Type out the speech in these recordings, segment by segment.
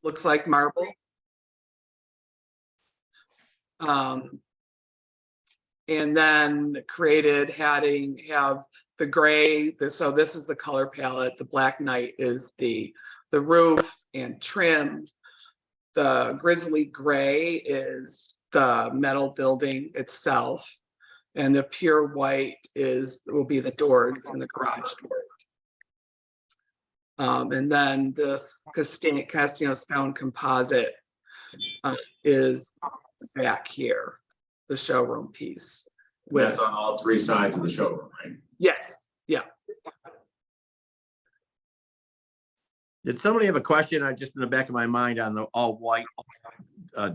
looks like marble. And then created have the gray, so this is the color palette. The Black Knight is the roof and trim. The grizzly gray is the metal building itself. And the pure white will be the doors and the garage doors. And then this Castino stone composite is back here, the showroom piece. That's on all three sides of the showroom, right? Yes, yeah. Did somebody have a question? I just in the back of my mind on the all white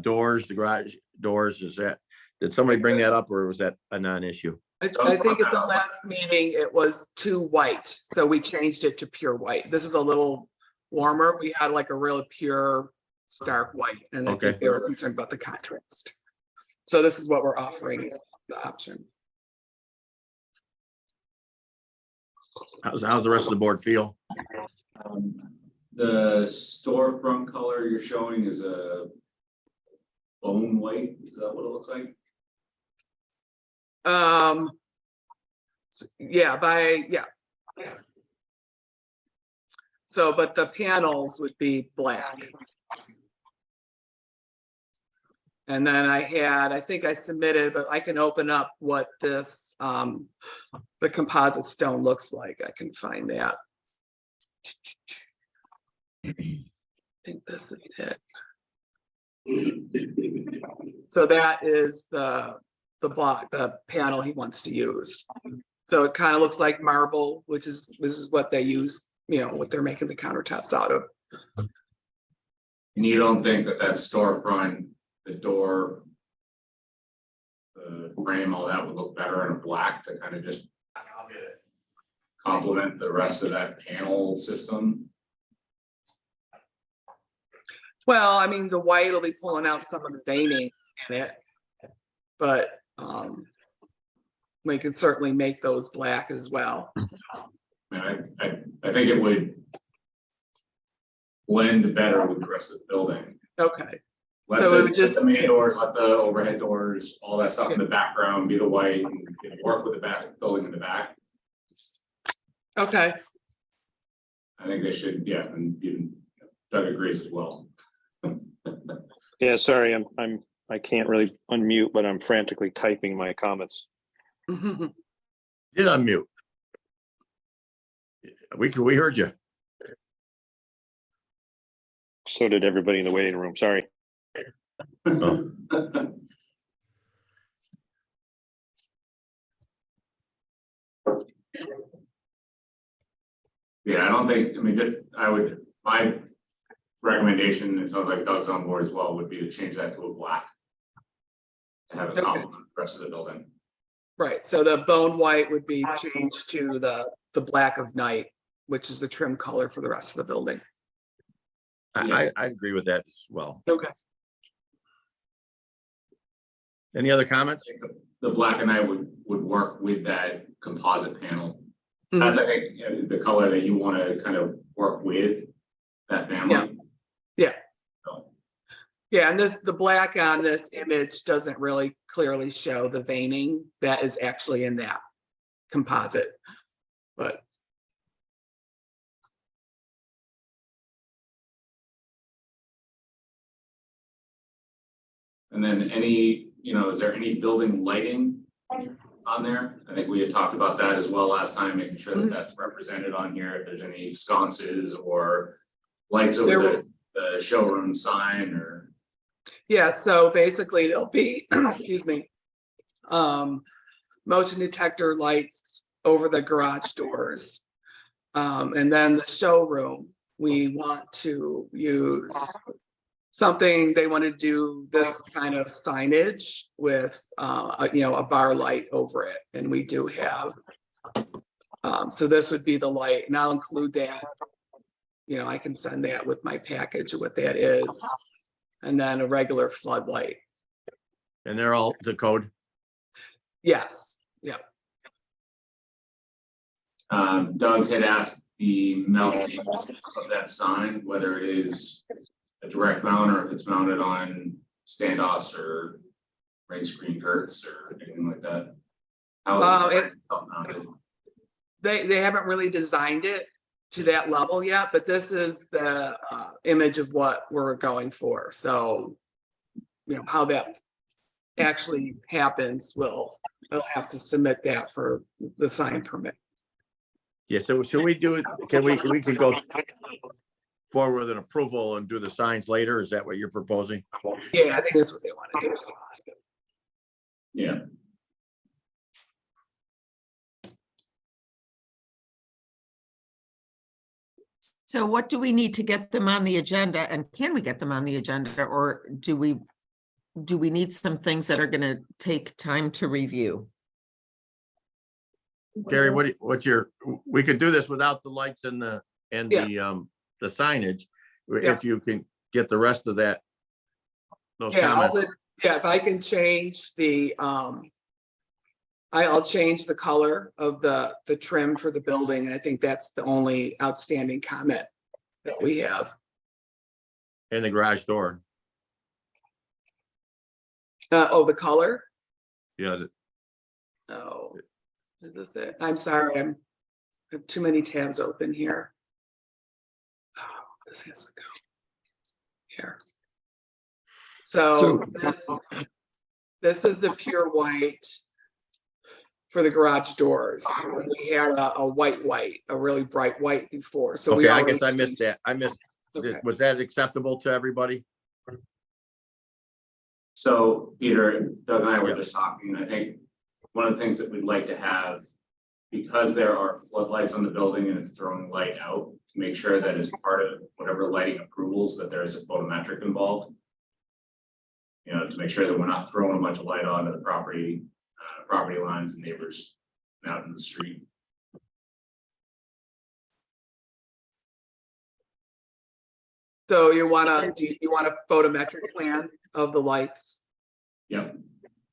doors, the garage doors. Did somebody bring that up, or was that a non-issue? I think at the last meeting it was too white, so we changed it to pure white. This is a little warmer. We had like a real pure stark white, and I think they were concerned about the contrast. So this is what we're offering, the option. How's the rest of the board feel? The storefront color you're showing is a bone white. Is that what it looks like? Yeah. So, but the panels would be black. And then I think I submitted, but I can open up what this, the composite stone looks like. I can find that. I think this is it. So that is the panel he wants to use. So it kind of looks like marble, this is what they use, what they're making the countertops out of. And you don't think that storefront, the door, the frame, all that would look better in a black to kind of just complement the rest of that panel system? Well, I mean, the white will be pulling out some of the veining in it, but we can certainly make those black as well. And I think it would blend better with the rest of the building. Okay. Let So the, it would just let the main doors, let the overhead doors, all that stuff in the background be the white, and work with the back building in the back. Okay. I think they should, yeah, and even Doug agrees as well. Yeah, sorry, I can't really unmute, but I'm frantically typing my comments. Did unmute. We heard you. So did everybody in the waiting room. Sorry. Oh. Yeah, I don't think, I mean, my recommendation, it sounds like Doug's on board as well, would be to change that to a black. And have it complement the rest of the building. Right. So the bone white would be changed to the Black of Night, which is the trim color for the rest of the building. I agree with that as well. Okay. Any other comments? The Black and Night would work with that composite panel. That's, I think, the color that you want to kind of work with that family. Yeah. So, Yeah, and the black on this image doesn't really clearly show the veining that is actually in that composite, but. and then is there any building lighting on there? I think we had talked about that as well last time, making sure that that's represented on here. If there's any sconces or lights over the showroom sign or. Yeah, so basically there'll be, excuse me, motion detector lights over the garage doors. And then the showroom, we want to use something, they want to do this kind of signage with, a bar light over it. And we do have, so this would be the light, and I'll include that. I can send that with my package of what that is. And then a regular floodlight. And they're all to code? Yes, yeah. Doug had asked the mounting of that sign, whether it is a direct mount or if it's mounted on standoffs or rain screen curtains or anything like that? How is It- this mounted? They haven't really designed it to that level yet, but this is the image of what we're going for. So, you know, how that actually happens, we'll have to submit that for the sign permit. Yeah, so should we do it? We could go forward with an approval and do the signs later? Is that what you're proposing? Yeah, I think that's what they want to do. Yeah, So what do we need to get them on the agenda, and can we get them on the agenda, or do we need some things that are gonna take time to review? Gary, what's your, we could do this without the lights and the signage. Yeah. If you can get the rest of that. Those Yeah, comments. if I can change the, I'll change the color of the trim for the building. I think that's the only outstanding comment that we have. In the garage door. Oh, the color? Yeah, Oh, is this it? I'm sorry, I have too many tabs open here. Oh, this has to go here. So this is the pure white for the garage doors. We had a white, a really bright white before, so we okay, I already guess I missed changed- that. I missed, Okay. was that acceptable to everybody? so Peter, Doug and I were Yeah. just talking, I think one of the things that we'd like to have, because there are floodlights on the building and it's throwing light out, to make sure that as part of whatever lighting approvals, that there is a photometric involved. You know, to make sure that we're not throwing a bunch of light onto the property lines and neighbors out in the street. So do you want a photometric plan of the lights? Yep.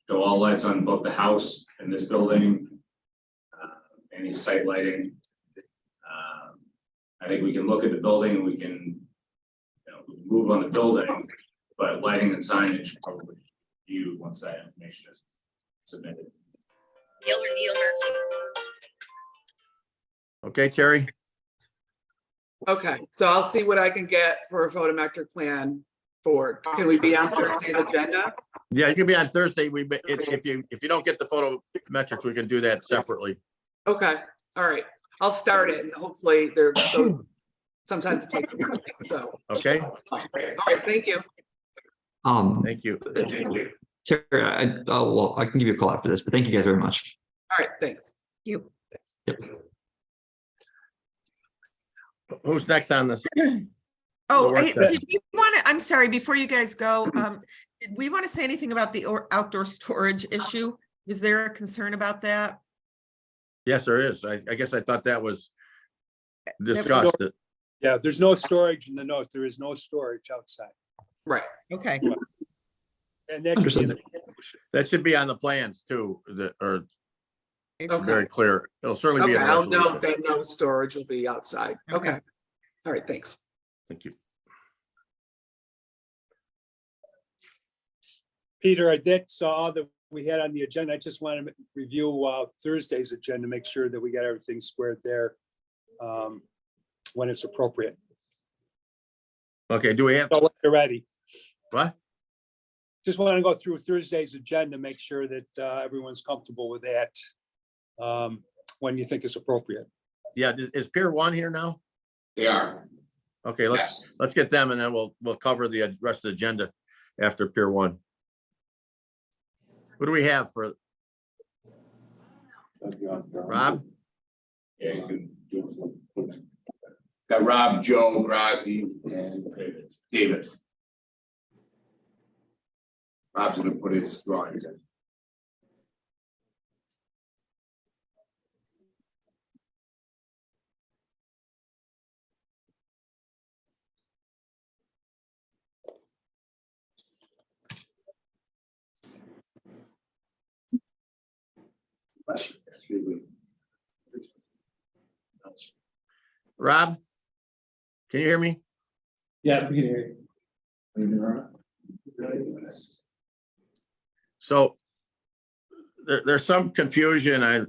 So all lights on both the house and this building. Any site lighting. I think we can look at the building, we can, you know, move on the building, but lighting and signage probably you once that information is submitted. Neil Murphy. Okay, Terry? Okay, so I'll see what I can get for a photometric plan for, can we be on Thursday's agenda? Yeah, you can be on Thursday. If you don't get the photometrics, we can do that separately. Okay, all right, I'll start it and hopefully sometimes it takes a while, so. Okay, All right, thank you. thank you. Sarah, well, I can give you a call after this, but thank you guys very much. All right, thanks. You, Who's next on this? oh, work session. did you wanna, I'm sorry, before you guys go, did we wanna say anything about the outdoor storage issue? Was there a concern about that? Yes, there is. I guess I thought that was discussed. Yeah, there's no storage in the notes. There is no storage outside. Right, Okay, And that should be in the That should be on the plans too, or okay, very clear. It'll certainly be okay, in the I'll note resolution. that no storage will be outside, Okay. okay. All right, thanks. Thank you. Peter, that's all that we had on the agenda. I just want to review Thursday's agenda, make sure that we got everything squared there when it's appropriate. Okay, do we have, So when you're ready. what? Just want to go through Thursday's agenda, make sure that everyone's comfortable with that when you think it's appropriate. Yeah, is Pier 1 here now? They are. Okay, let's get them and then we'll cover the rest of the agenda after Pier 1. What do we have for Rob? Yeah, you can do it. Got Rob, Joe, Grazi, and David. Rob's gonna put his drawings in. Rob? Can you hear me? Yes, we can hear you. So there's some confusion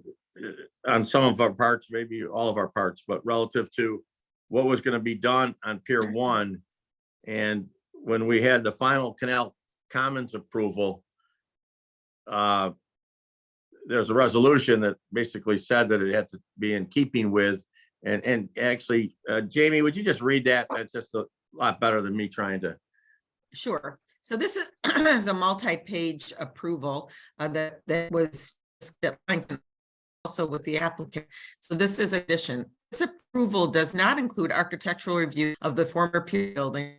on some of our parts, maybe all of our parts, but relative to what was going to be done on Pier 1. And when we had the final Canal Commons approval, there's a resolution that basically said that it had to be in keeping with, and actually, Jamie, would you just read that? That's just a lot better than me trying to. Sure. So this is a multi-page approval that was also with the applicant. So this is addition. This approval does not include architectural review of the former pier building,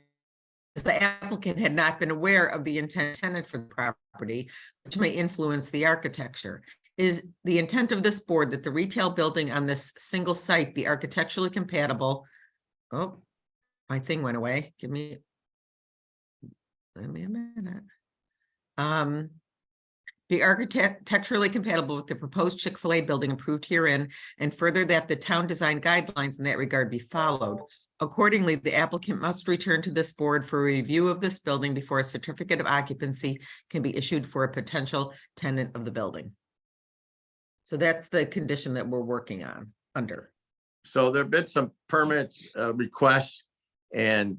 as the applicant had not been aware of the tenant for the property, which may influence the architecture. It is the intent of this board that the retail building on this single site be architecturally compatible. Oh, my thing went away. Give me a minute. Be architecturally compatible with the proposed Chick-fil-A building approved herein, and further that the town design guidelines in that regard be followed. Accordingly, the applicant must return to this board for a review of this building before a certificate of occupancy can be issued for a potential tenant of the building. So that's the condition that we're working on under. So there've been some permits requests, and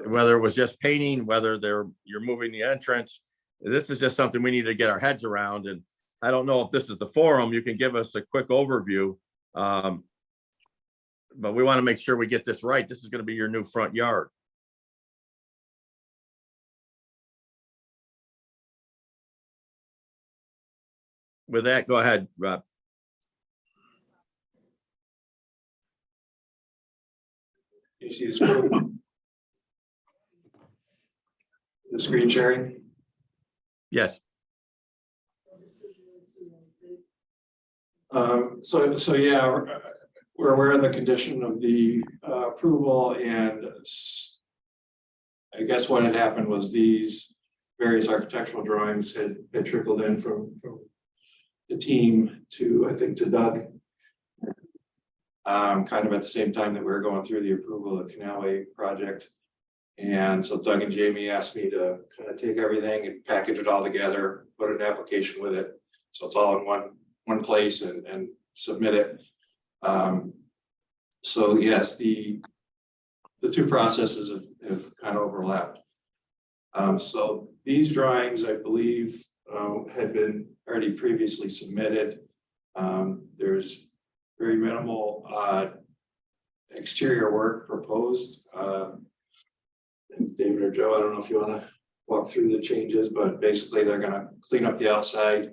whether it was just painting, whether you're moving the entrance, this is just something we need to get our heads around. And I don't know if this is the forum, you can give us a quick overview. But we want to make sure we get this right. This is going to be your new front yard. With that, go ahead, Rob. You see the screen? The screen sharing? Yes. So yeah, we're aware of the condition of the approval, and I guess what had happened was these various architectural drawings had trickled in from the team to, I think, to Doug. Kind of at the same time that we were going through the approval of the Canalway project. And so Doug and Jamie asked me to kind of take everything and package it all together, put an application with it. So it's all in one place and submit it. So yes, the two processes have kind of overlapped. So these drawings, I believe, had been already previously submitted. There's very minimal exterior work proposed. And David or Joe, I don't know if you want to walk through the changes, but basically they're going to clean up the outside,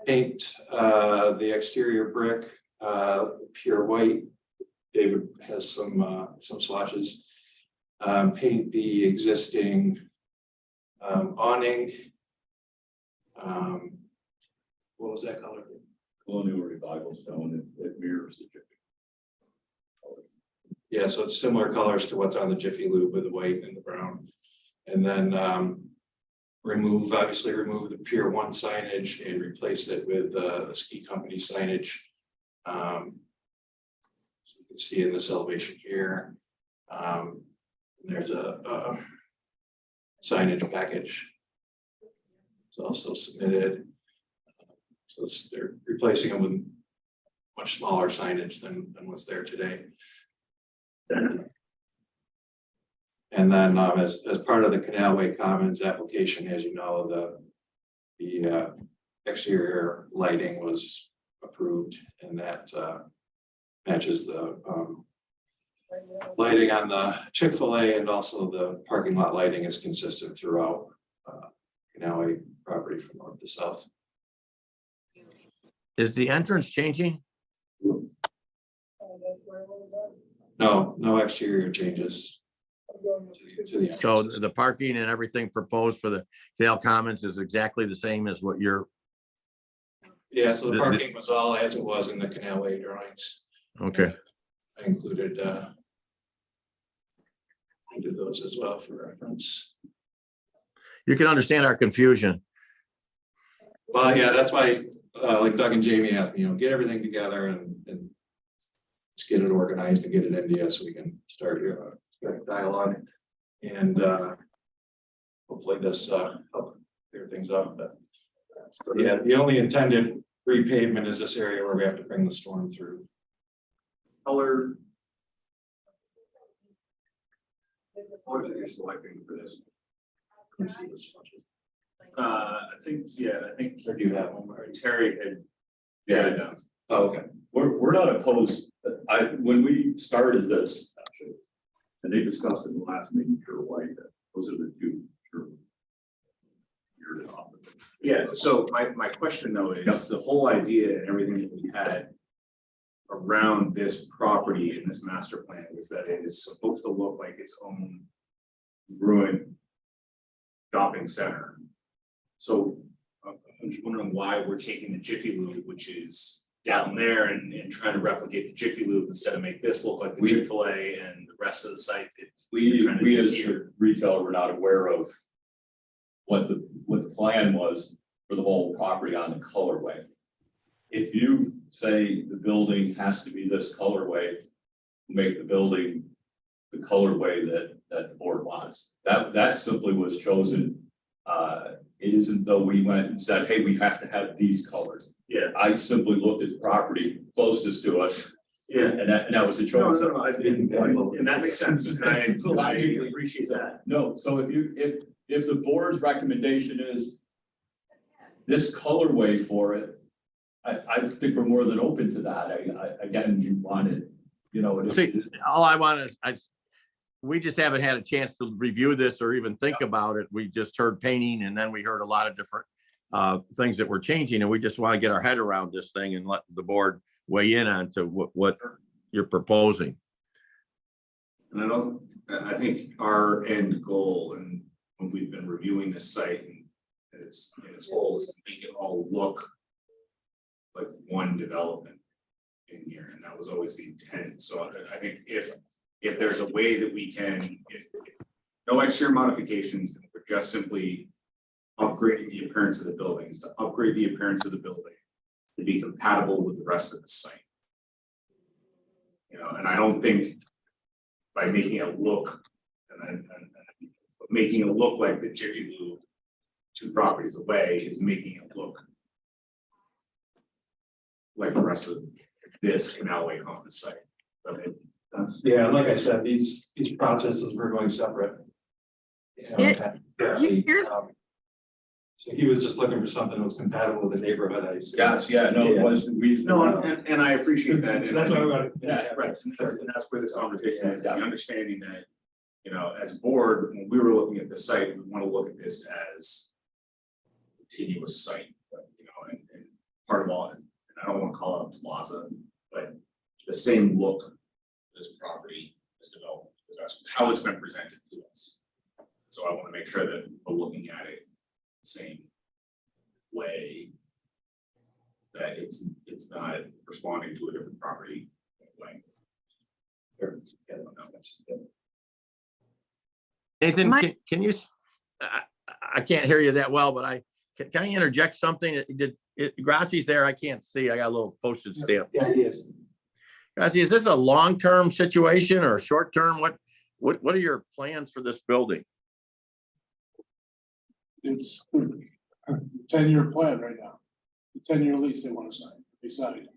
paint the exterior brick pure white. David has some swatches. Paint the existing awning. What was that color? Colonial Revival stone, it mirrors the Jiffy. Yeah, so it's similar colors to what's on the Jiffy Lube with the white and the brown. And then obviously remove the Pier 1 signage and replace it with the ski company signage. So you can see in this elevation here, there's a signage package. It's also submitted. So they're replacing them with much smaller signage than what's there today. And then as part of the Canalway Commons application, as you know, the exterior lighting was approved, and that matches the lighting on the Chick-fil-A, and also the parking lot lighting is consistent throughout Canalway property from north to south. Is the entrance changing? No exterior changes to the So entrances. the parking and everything proposed for the Canal Commons is exactly the same as what you're, Yeah, so the parking was all as it was in the Canalway drawings. okay. I included those as well for reference. You can understand our confusion. Well, yeah, that's why, like Doug and Jamie asked me, get everything together and let's get it organized and get it into you so we can start dialogue. And hopefully this help clear things up, but. Yeah, the only intended repavement is this area where we have to bring the storm through. Color. Colors that you're selecting for this? Can you see this one? I think Or do you have one? Terry had. Yeah. Okay, we're not opposed, when we started this, actually, and they discussed in the last meeting, Pure White, that those are the two. Yeah, so my question though is, the whole idea and everything that we had around this property in this master plan was that it is supposed to look like its own ruined shopping center. So I'm just wondering why we're taking the Jiffy Lube, which is down there, and trying to replicate the Jiffy Lube instead of make this look like the Chick-fil-A and the rest of the site. We trying to do as here. a retailer were not aware of what the plan was for the whole property on the colorway. If you say the building has to be this colorway, make the building the colorway that the board wants. That simply was chosen. It isn't though we went and said, hey, we have to have these colors. Yeah. I simply looked at the property closest to us, Yeah. and that was a choice. And that makes sense, and I appreciate that. No, so if the board's recommendation is this colorway for it, I think we're more than open to that. Again, you wanted, you know. See, all I want is, we just haven't had a chance to review this or even think about it. We just heard painting, and then we heard a lot of different things that were changing, and we just want to get our head around this thing and let the board weigh in on to what you're proposing. And I think our end goal, and when we've been reviewing this site and its goal, is to make it all look like one development in here, and that was always the intent. So I think if there's a way that we can, if no exterior modifications, we're just simply upgrading the appearance of the buildings, to upgrade the appearance of the building to be compatible with the rest of the site. You know, and I don't think by making it look and making it look like the Jiffy Lube 2 properties away is making it look like the rest of this Canalway Commons site. I mean, that's. Yeah, like I said, these processes were going separate. You know, Here's- So he was just looking for something that was compatible with the neighborhood. I see. Yes, yeah, no, it was, No, and I appreciate that. So that's why we got. Yeah, right, and that's where this conversation is, the understanding that, you know, as a board, when we were looking at the site, we want to look at this as a continuous site, but, you know, and part of all, and I don't want to call it a plaza, but the same look of this property, this development, because that's how it's been presented to us. So I want to make sure that we're looking at it the same way, that it's not responding to a different property way. Nathan, My- can you, I can't hear you that well, but can I interject something? Grassi's there, I can't see. I got a little postage stamp. Yeah, he is. Grassi, is this a long-term situation or a short-term? What are your plans for this building? It's a 10-year plan right now. The 10-year lease they want to sign, they signed.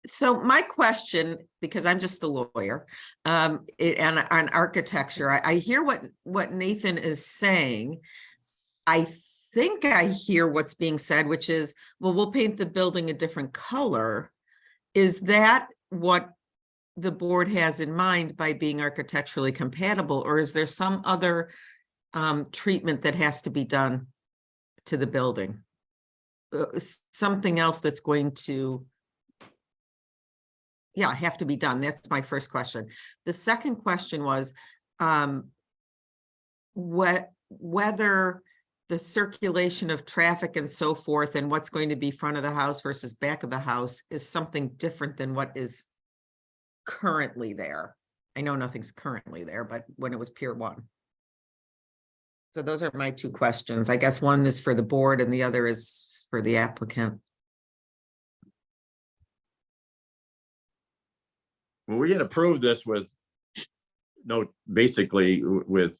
So my question, because I'm just the lawyer, and on architecture, I hear what Nathan is saying. I think I hear what's being said, which is, well, we'll paint the building a different color. Is that what the board has in mind by being architecturally compatible, or is there some other treatment that has to be done to the building? Something else that's going to have to be done. That's my first question. The second question was whether the circulation of traffic and so forth and what's going to be front of the house versus back of the house is something different than what is currently there. I know nothing's currently there, but when it was Pier 1. So those are my two questions. I guess one is for the board and the other is for the applicant. Well, we had approved this with no, basically with,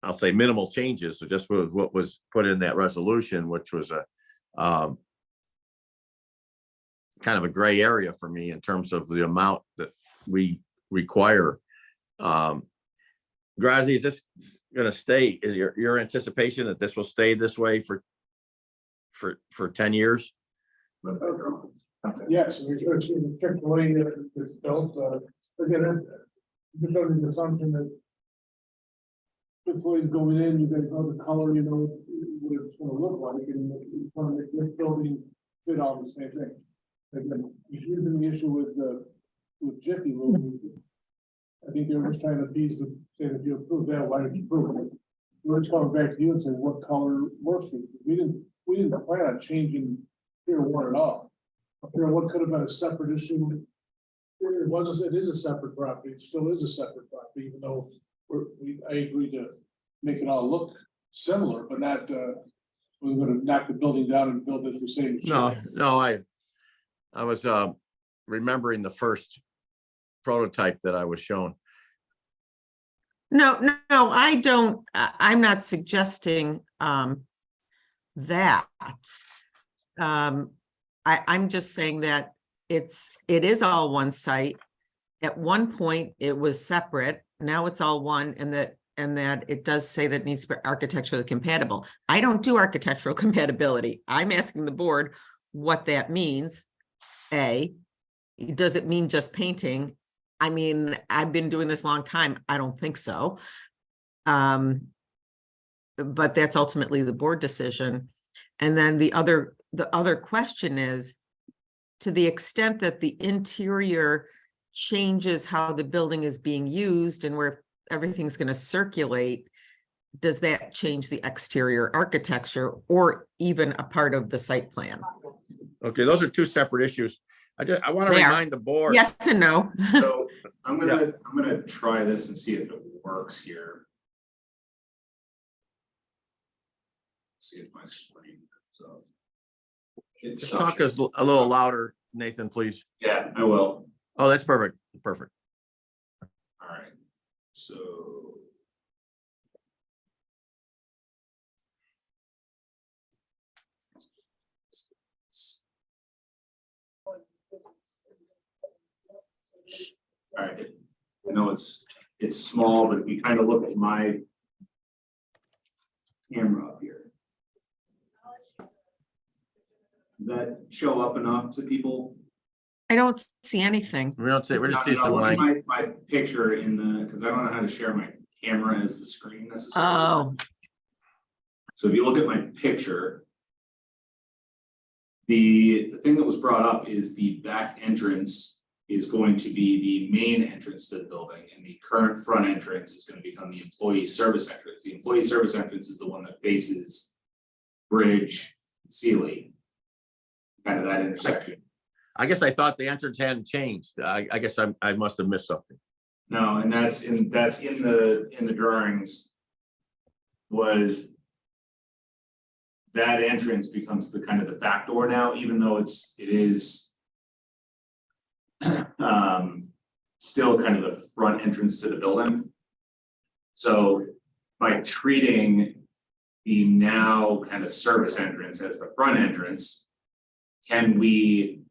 I'll say minimal changes, so just with what was put in that resolution, which was a kind of a gray area for me in terms of the amount that we require. Grazi, is this gonna stay? Is your anticipation that this will stay this way for 10 years? Yes, we should see the Chick-fil-A that's built, again, the building assumption that Chick-fil-A is going in, you guys know the color, you know what it's gonna look like, and you want to make this building fit all the same thing. Again, if you're having the issue with Jiffy Lube, I think they're just trying to appease the, say, if you approve that, why did you approve it? We're just coming back to you and saying what color works for you. We didn't plan on changing Pier 1 at all. Pier 1 could have been a separate issue. It is a separate property, it still is a separate property, even though I agreed to make it all look similar, but not, we're gonna knock the building down and build it the same. No, I was remembering the first prototype that I was shown. No, I don't, I'm not suggesting that. I'm just saying that it is all one site. At one point, it was separate. Now it's all one, and that it does say that it needs to be architecturally compatible. I don't do architectural compatibility. I'm asking the board what that means. Does it mean just painting? I mean, I've been doing this a long time. I don't think so. But that's ultimately the board decision. And then the other question is, to the extent that the interior changes how the building is being used and where everything's going to circulate, does that change the exterior architecture or even a part of the site plan? Okay, those are two separate issues. I want to They are. remind the board. Yes and no. So I'm gonna try this and see if it works here. See if my screen, so. It's Just talk us a little louder, Nathan, please. Yeah, I will. Oh, that's perfect. Perfect. All right, so. All right, I know it's small, but if you kind of look at my camera up here. Does that show up enough to people? I don't see anything. We don't say, we're just No, seeing some look at line. my picture in the, because I don't know how to share my camera as the screen necessarily. Oh, So if you look at my picture, the thing that was brought up is the back entrance is going to be the main entrance to the building, and the current front entrance is going to become the employee service entrance. The employee service entrance is the one that faces Bridge, Sealy, kind of that intersection. I guess I thought the entrance hadn't changed. I guess I must have missed something. No, and that's in the drawings. Was that entrance becomes the kind of the back door now, even though it is still kind of the front entrance to the building. So by treating the now kind of service entrance as the front entrance, can we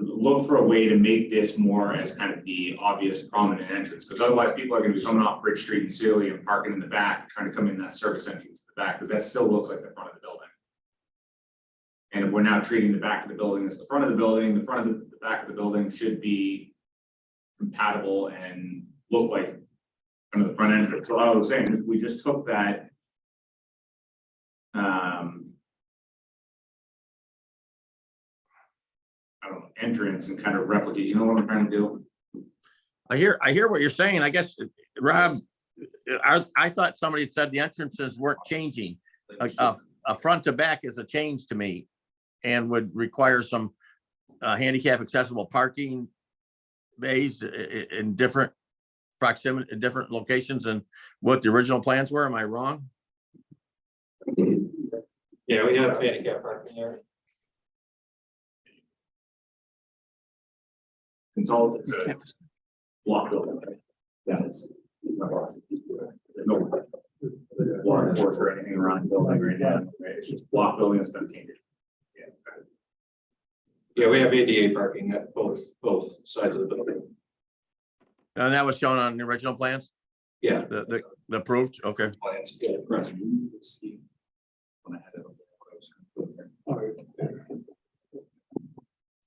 look for a way to make this more as kind of the obvious prominent entrance? Because otherwise people are going to be coming off Bridge Street and Sealy and parking in the back, trying to come in that service entrance to the back, because that still looks like the front of the building. And if we're now treating the back of the building as the front of the building, the front of the back of the building should be compatible and look like kind of the front end. So I was saying, if we just took that I don't know, entrance and kind of replicate, you know what I'm trying to do? I hear what you're saying. I guess, Rob, I thought somebody had said the entrances weren't changing. A front to back is a change to me and would require some handicap accessible parking bays in different proximity, in different locations than what the original plans were. Am I wrong? Yeah, we have handicap parking here. It's all, it's a block building, right? Yeah, it's. There's no water course or anything around the building right now, right? It's just block building that's been painted. Yeah, we have ADA parking at both sides of the building. And that was shown on the original plans, Yeah. the approved, okay. Plans, yeah, right.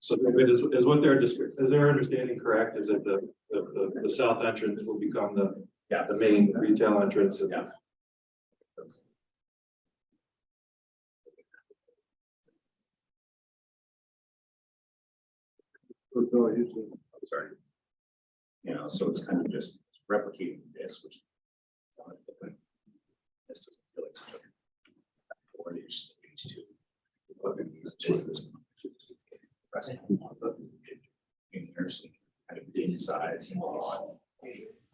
So David, is what their district, is their understanding correct? Is that the south entrance will become the main retail entrance? Yeah. Sorry. You know, so it's kind of just replicating this, which. This doesn't feel like such a. Or there's page 2. In nursing, kind of inside.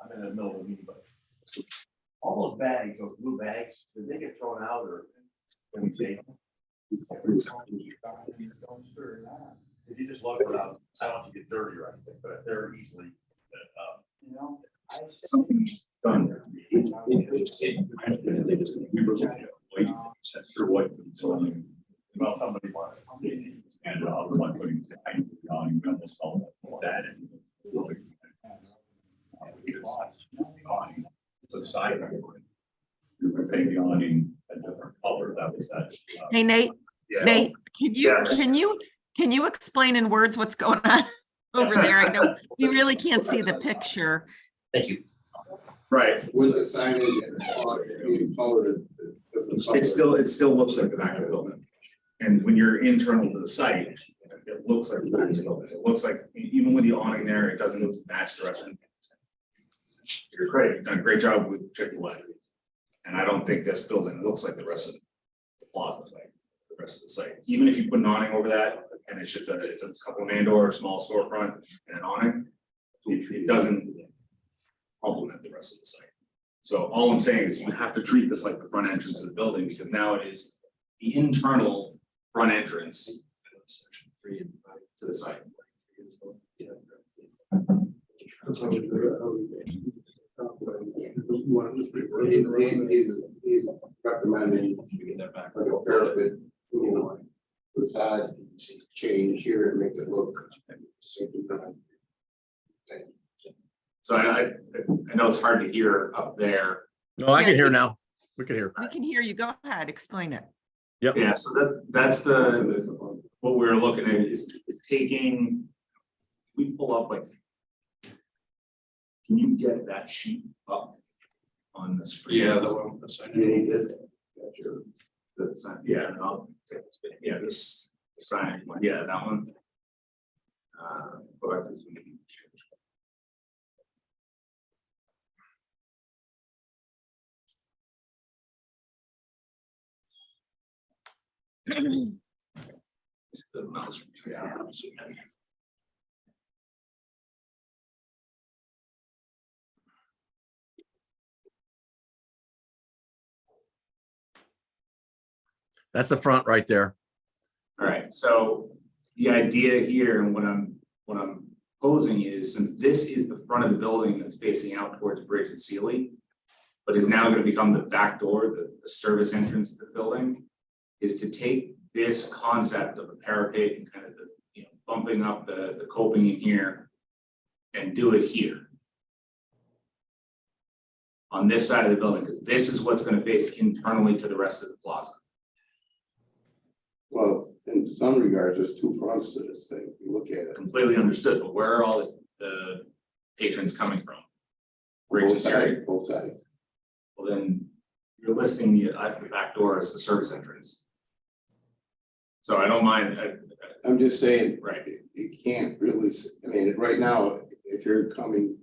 I'm in the middle of the meeting, but all those bags, those blue bags, did they get thrown out or when we take them? If you just look it up, I don't want to get dirty or anything, but they're easily. Something's done there. Well, somebody wants to, and the one putting on that and. The side. You were painting the awning a different color, that was that. Hey, Nate, Yeah. Nate, Yeah. can you explain in words what's going on over there? I know you really can't see the picture. Thank you. Right. With the signage and being colored. It still looks like the back of the building. And when you're internal to the site, it looks like the back of the building. It looks like, even with the awning there, it doesn't match the rest of it. You're great, you've done a great job with Chick-fil-A. And I don't think this building looks like the rest of the plaza thing, the rest of the site. Even if you put an awning over that, and it's just it's a couple of man doors, small storefront, and an awning, it doesn't complement the rest of the site. So all I'm saying is you have to treat this like the front entrance of the building, because now it is the internal front entrance to the site. He's recommending like a parapet, facade change here and make it look. So I know it's hard to hear up there. No, I can hear now. We can hear. We can hear you. Go ahead, explain it. Yeah, so that's what we're looking at is taking, we pull up like. Can you get that sheet up on the screen? Yeah, the one, the sign. The sign, yeah, and I'll take this, yeah, this sign, one, yeah, that one. But this we can change. It's the mouse. Yeah. That's the front right there. All right, so the idea here and what I'm posing is, since this is the front of the building that's facing out towards Bridge and Sealy, but is now going to become the back door, the service entrance to the building, is to take this concept of a parapet and kind of the, bumping up the coping in here and do it here on this side of the building, because this is what's going to face internally to the rest of the plaza. Well, in some regards, there's two fronts to this thing. You look at it. Completely understood, but where are all the patrons coming from? Bridge and Both Sealy. sides, both sides. Well, then you're listing the back door as the service entrance. So I don't mind, I'm just saying, right, you can't really, I mean, right now, if you're coming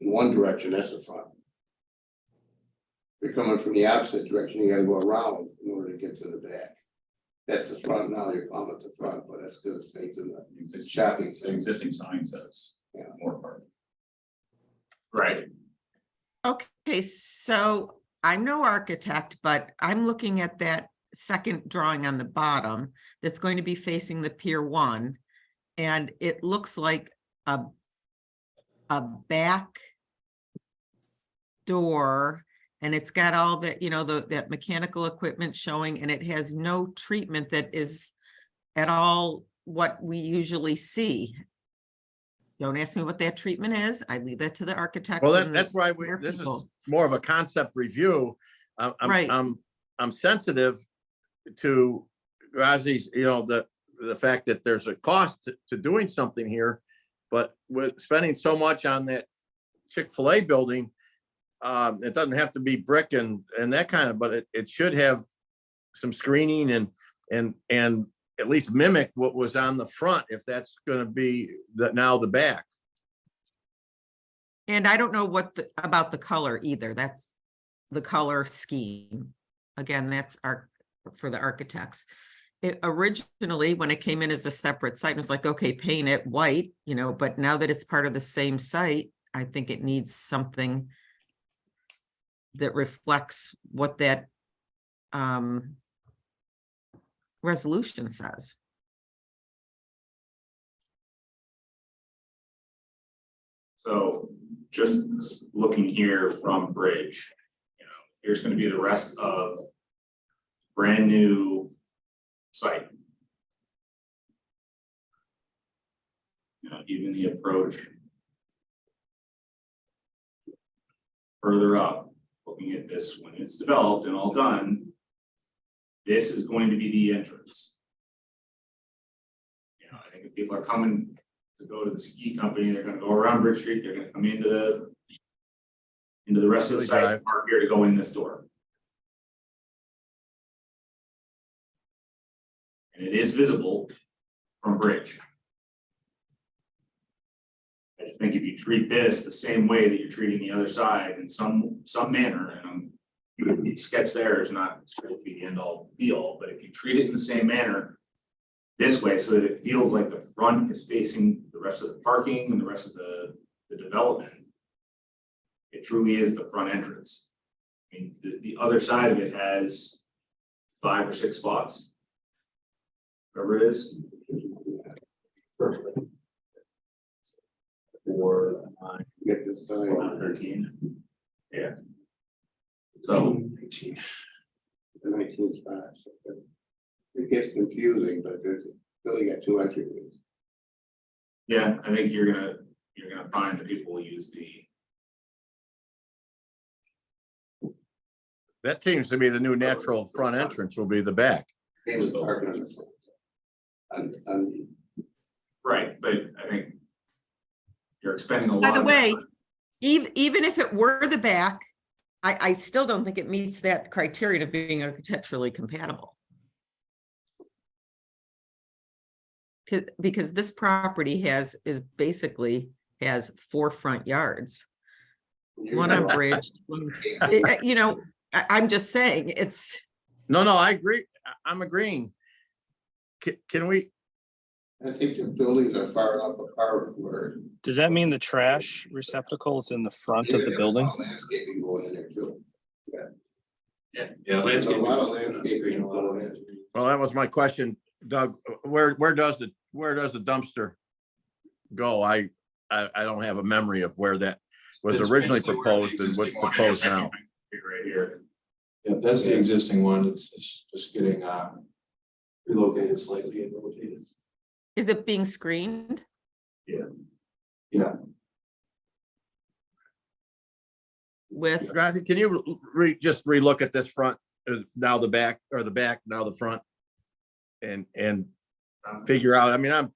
in one direction, that's the front. If you're coming from the opposite direction, you gotta go around in order to get to the back. That's the front now, you're calling it the front, but that's because it's facing the shopping The center. existing sign says Yeah. more part. right, Okay, so I'm no architect, but I'm looking at that second drawing on the bottom that's going to be facing the Pier 1. And it looks like a a back door, and it's got all the, you know, that mechanical equipment showing, and it has no treatment that is at all what we usually see. Don't ask me what that treatment is. I leave that to the architects. Well, and the that's why their this is people. more of a concept review. Right. I'm sensitive to Razi's, you know, the fact that there's a cost to doing something here. But with spending so much on that Chick-fil-A building, it doesn't have to be brick and that kind of, but it should have some screening and at least mimic what was on the front, if that's gonna be now the back. And I don't know about the color either. That's the color scheme. Again, that's for the architects. It originally, when it came in as a separate site, it was like, okay, paint it white, you know, but now that it's part of the same site, I think it needs something that reflects what that resolution says. So just looking here from Bridge, you know, here's gonna be the rest of brand new site. You know, even the approach further up, looking at this when it's developed and all done, this is going to be the entrance. You know, I think if people are coming to go to the ski company, they're gonna go around Bridge Street, they're gonna come into the rest of the site, and park here to go in this door. And it is visible from Bridge. I just think if you treat this the same way that you're treating the other side in some manner, and sketch there is not supposed to be the end all be all, but if you treat it in the same manner this way, so that it feels like the front is facing the rest of the parking and the rest of the development, it truly is the front entrance. I mean, the other side of it has 5 or 6 spots. Whatever it is. Perfect. 4, 9, Get this sign, 13. Yeah. So, 19 spots. It gets confusing, but there's still you got 2 entryways. yeah, I think you're gonna find that people will use That seems to be the new natural front entrance will be the back. Same with parking on the front. right, but I think you're expending a lot. By the of way, effort. even if it were the back, I still don't think it meets that criterion of being architecturally compatible. Because this property basically has 4 front yards. One on Bridge, you know, I'm just saying it's. No, I agree. I'm agreeing. Can we, I think the buildings are far enough apart where. Does that mean the trash receptacle is in the front of the building? Landscaping going in there too. Yeah, There's a landscape. lot of landscaping going in. well, that was my question, Doug. Where does the dumpster go? I don't have a memory of where that was It's originally basically where the proposed and what's existing one proposed is. now. Right here. Yeah, that's the existing one. It's just getting relocated slightly and rotated. Is it being screened? Yeah, With, Rafi, can you just relook at this front, now the back, or the back, now the front? And figure out, I mean, I'm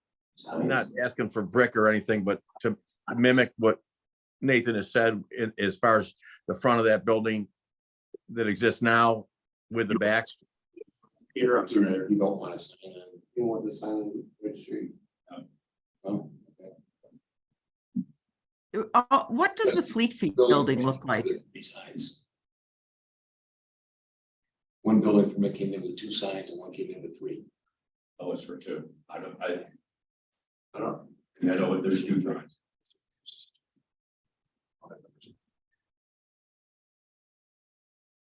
not asking for brick or anything, but to mimic what Nathan has said as far as the front of that building that exists now with the back. Peter, I'm sorry. you don't want to sign in. You want the sign on Bridge Street? Oh, what does the Fleet Feet building look like? besides. One building permit came in with 2 signs and one came in with 3. Oh, it's for 2. I don't know. I know what there's 2 drawings.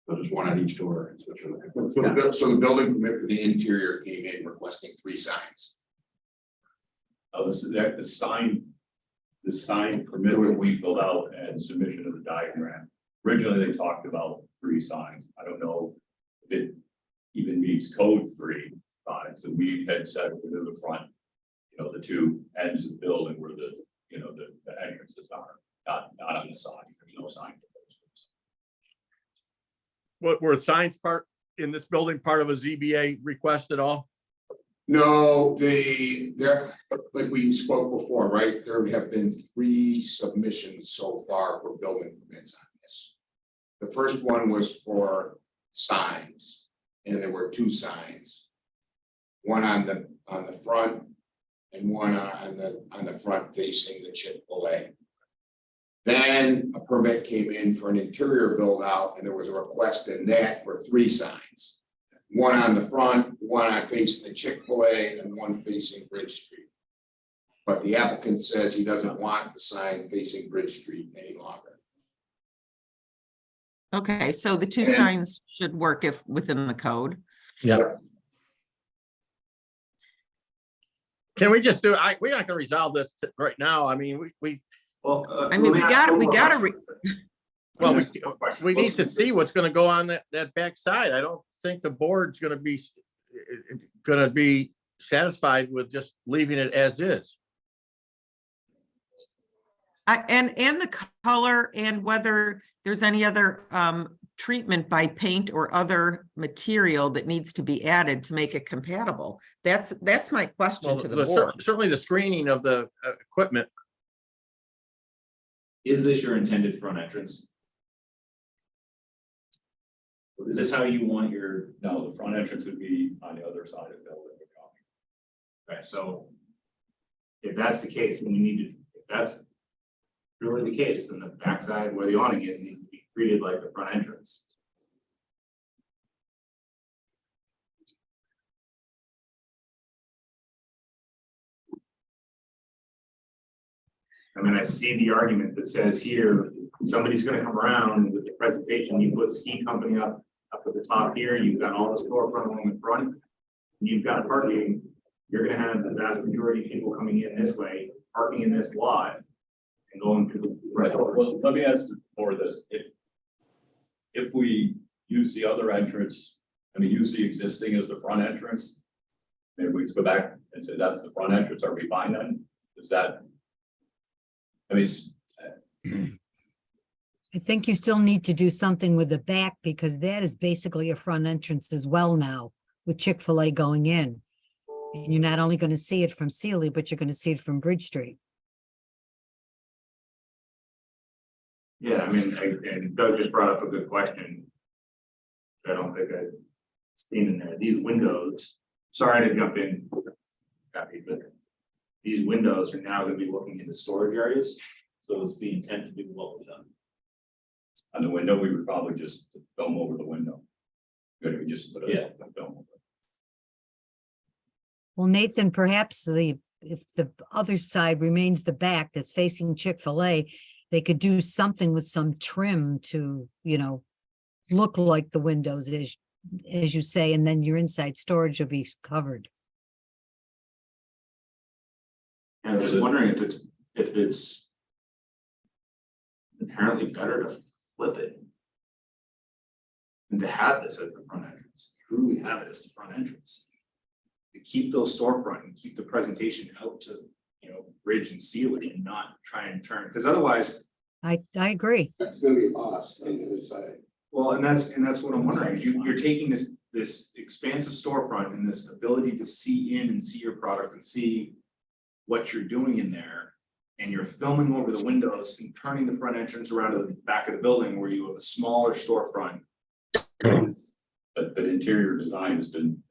So there's one on each door. That's what you're looking for. So the building permit for the interior came in requesting 3 signs. Oh, this is that the sign. the sign permit that we filled out and submission of the diagram. Originally, they talked about 3 signs. I don't know if it even meets code 3 signs. So we had said within the front, you know, the 2 ends of the building where the, you know, the entrances are, not on the side. There's no sign. What were signs part in this building, part of a ZBA request at all? No, there, like we spoke before, right, there have been 3 submissions so far for building permits on this. The first one was for signs, and there were 2 signs. One on the front and one on the front facing the Chick-fil-A. Then a permit came in for an interior build out, and there was a request in that for 3 signs. One on the front, one on facing the Chick-fil-A, and one facing Bridge Street. But the applicant says he doesn't want the sign facing Bridge Street any longer. Okay, so the 2 And- signs should work if within the code. Yeah. Can we just do, we're not gonna resolve this right now. I mean, we, Well, I mean, we gotta, well, we need to see what's gonna go on that backside. I don't think the board's gonna be satisfied with just leaving it as is. and the color and whether there's any other treatment by paint or other material that needs to be added to make it compatible. That's my question Well, to the board. certainly the screening of the equipment. Is this your intended front entrance? Is this how you want your, No, the front entrance would be on the other side of the building. okay, so. If that's the case, then you need to, if that's really the case, then the backside where the awning is needs to be treated like the front entrance. I mean, I see the argument that says here, somebody's gonna come around with the presentation, you put ski company up at the top here, you've got all the storefront along the front. You've got parking, you're gonna have the vast majority of people coming in this way, parking in this lot. And going to the Right, well, let me ask for this, if we use the other entrance, I mean, use the existing as the front entrance. Maybe we go back and say that's the front entrance, are we fine then? Is that? I mean, I think you still need to do something with the back because that is basically a front entrance as well now with Chick-fil-A going in. And you're not only going to see it from Sealy, but you're going to see it from Bridge Street. Yeah, I mean, and Doug just brought up a good question. I don't think I've seen in there, these windows, sorry to jump in. Copy, but these windows are now gonna be looking into storage areas, so it's the intent to do what we've done. on the window, we would probably just film over the window. Good, we just put a film over. Well, Nathan, perhaps if the other side remains the back that's facing Chick-fil-A, they could do something with some trim to, look like the windows as you say, and then your inside storage will be covered. And I was wondering if it's inherently better to flip it than to have this as the front entrance, truly have it as the front entrance. To keep those storefront and keep the presentation out to, Ridge and Sealy and not try and turn, because otherwise, I agree. It's gonna be us on the other side. well, and that's what I'm wondering, is you're taking this expansive storefront and this ability to see in and see your product and see what you're doing in there, and you're filming over the windows and turning the front entrance around to the back of the building where you have a smaller storefront. But interior design has been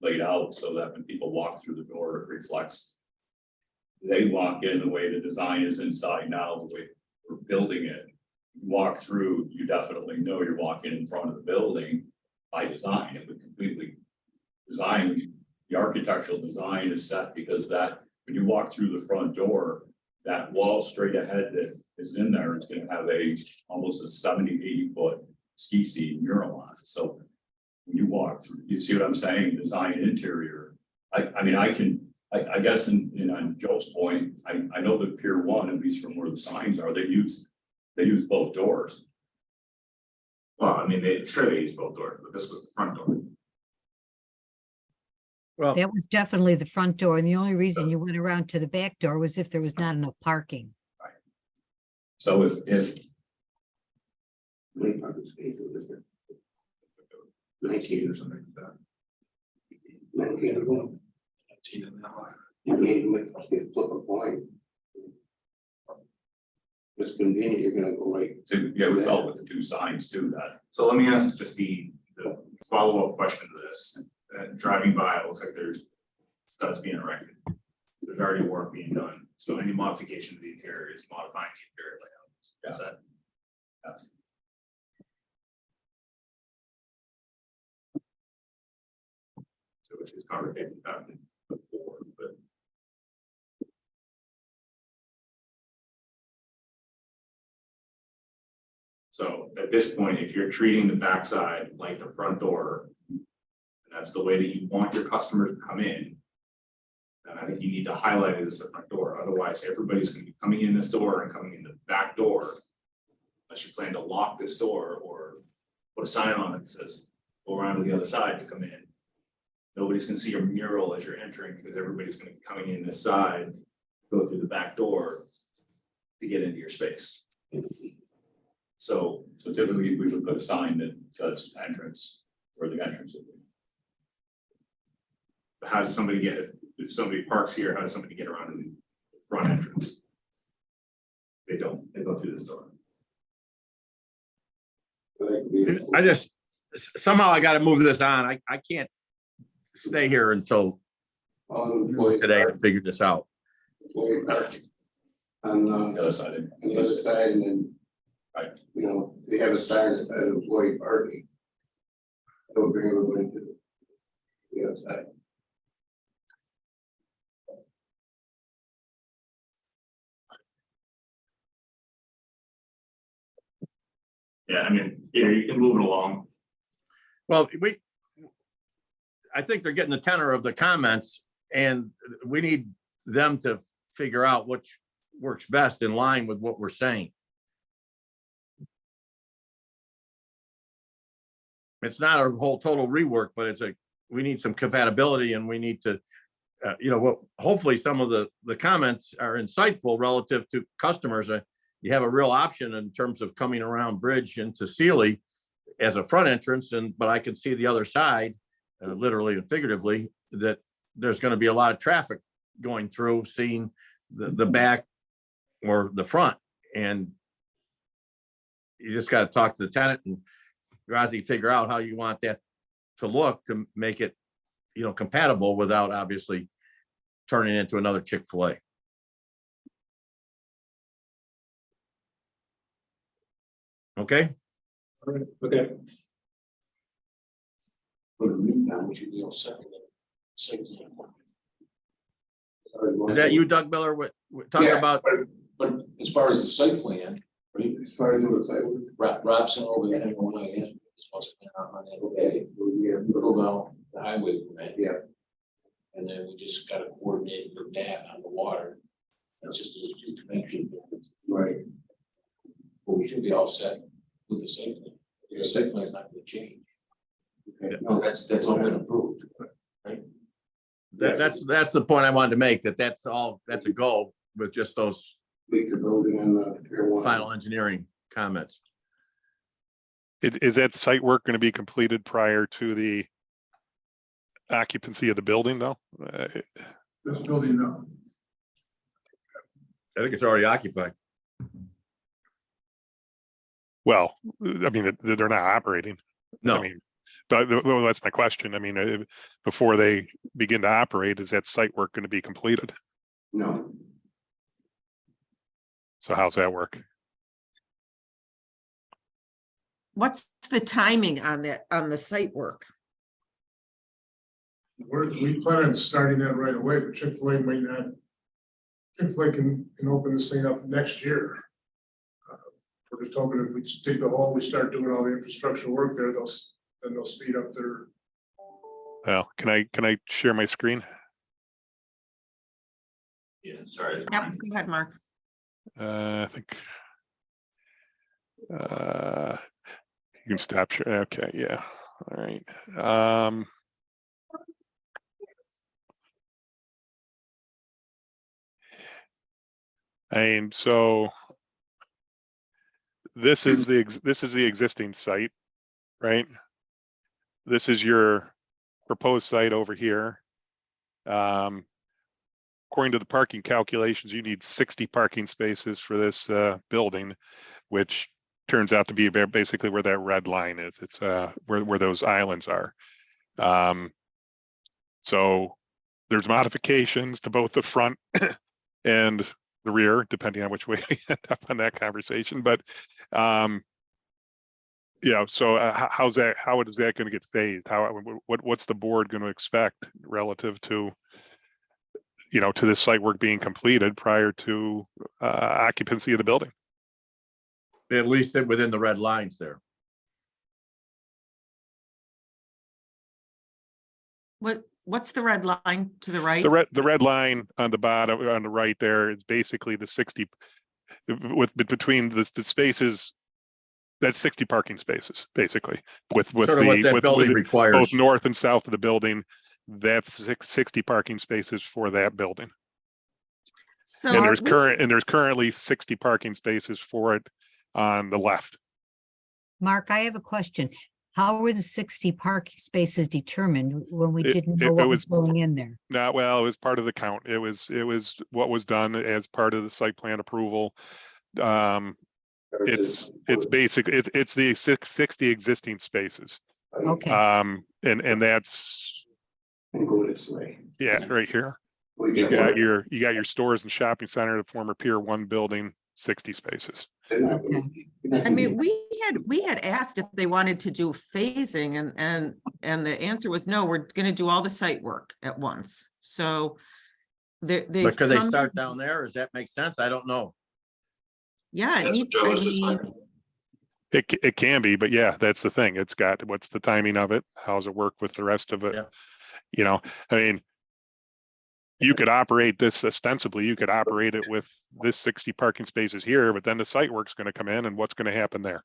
laid out so that when people walk through the door, it reflects. They walk in the way the design is inside now, the way we're building it. Walk through, you definitely know you're walking in front of the building by design. It would completely design, the architectural design is set because that, when you walk through the front door, that wall straight ahead that is in there is gonna have almost a 70-80 foot ski seat mural on it. So when you walk through, you see what I'm saying? Design interior. I mean, I can I guess on Joe's point, I know that Pier 1, at least from where the signs are, they use both doors. Well, I mean, sure they use both doors, but this was the front door. Well, That was definitely the front door, and the only reason you went around to the back door was if there was not enough parking. So if 19 or something like that. 19 or more. You can flip a coin. It's convenient, you're gonna go right. we felt with the two signs too, that So let me ask just the follow-up question to this. Driving by, it looks like there's studs being erected. There's already work being done. So any modification to the interior is modifying the interior layout. Is that? that's So which is covered before, but. So at this point, if you're treating the backside like the front door, and that's the way that you want your customers to come in, then I think you need to highlight it as the front door. Otherwise, everybody's gonna be coming in this door and coming in the back door. Unless you plan to lock this door or put a sign on it that says, go around to the other side to come in. Nobody's gonna see your mural as you're entering because everybody's gonna be coming in this side, go through the back door to get into your space. So typically we would put a sign that says entrance, where the entrance would be. how does somebody get, if somebody parks here, how does somebody get around in the front entrance? They don't, they go through this door. I just, somehow I gotta move this on. I can't stay here until today to figure this out. On The other side. the other side, and then, you know, they have a sign that says employee parking. That would bring everybody to the other side. Yeah, I mean, here, you can move it along. Well, I think they're getting the tenor of the comments, and we need them to figure out which works best in line with what we're saying. It's not a whole total rework, but we need some compatibility, and we need to, hopefully some of the comments are insightful relative to customers. You have a real option in terms of coming around Bridge into Sealy as a front entrance, but I can see the other side, literally and figuratively, that there's going to be a lot of traffic going through, seeing the back or the front, and you just got to talk to the tenant and Razi, figure out how you want that to look to make it, compatible without obviously turning into another Chick-fil-A. Okay. Okay. For the meantime, we should be all set. Is that you, Doug Miller? What we're talking about? But as far as the site plan, right, As far as doing the site, Rob sent over that MOI, it's supposed to be on that, okay, go down the highway permit. Yeah. And then we just gotta coordinate for that on the water. That's just a two connection. right, But we should be all set with the site plan. The site plan is not gonna change. okay. No, that's all been approved. That's the point I wanted to make, that's a go with just those Make the building on the Pier 1. final engineering comments. Is that site work going to be completed prior to the occupancy of the building, though? This building, no. I think it's already occupied. Well, I mean, they're not operating. I No, mean, but well, that's my question. I mean, before they begin to operate, is that site work going to be completed? No, So how's that work? What's the timing on the site work? We plan on starting that right away, but Chick-fil-A might not. Chick-fil-A can open this thing up next year. We're just hoping if we dig the hole, we start doing all the infrastructure work there, then they'll speed up their. Well, can I share my screen? Yeah, sorry. Yep, go ahead, Mark. I think. You can stop share. Okay, yeah. All right. And so this is the existing site, right? This is your proposed site over here. According to the parking calculations, you need 60 parking spaces for this building, which turns out to be basically where that red line is. It's where those islands are. So there's modifications to both the front and the rear, depending on which way we end up on that conversation. But so how is that going to get phased? What's the board going to expect relative to to this site work being completed prior to occupancy of the building? At least within the red lines there. What's the red line to the right? The red line on the bottom, on the right there, is basically the 60 between the spaces. That's 60 parking spaces, basically, with Sort of what that building requires. Both north and south of the building. That's 60 parking spaces for that building. So And there's currently 60 parking spaces for it on the left. Mark, I have a question. How were the 60 parking spaces determined when we didn't know it what was was going in there? Not well, it was part of the count. It was what was done as part of the site plan approval. It's basically it's the 60 existing spaces. Okay. And that's Go this way. yeah, right here. We You got got your stores and shopping center, the former Pier 1 building, 60 spaces. I mean, we had asked if they wanted to do phasing and the answer was no, we're gonna do all the site work at once. So But could they start down there? Does that make sense? I don't know. Yeah, it That's needs, what Joe I was just mean, talking about. It can be, but yeah, that's the thing. It's got, what's the timing of it? How does it work with the rest of it? Yeah. I mean, you could operate this ostensibly, you could operate it with this 60 parking spaces here, but then the site work's going to come in, and what's going to happen there?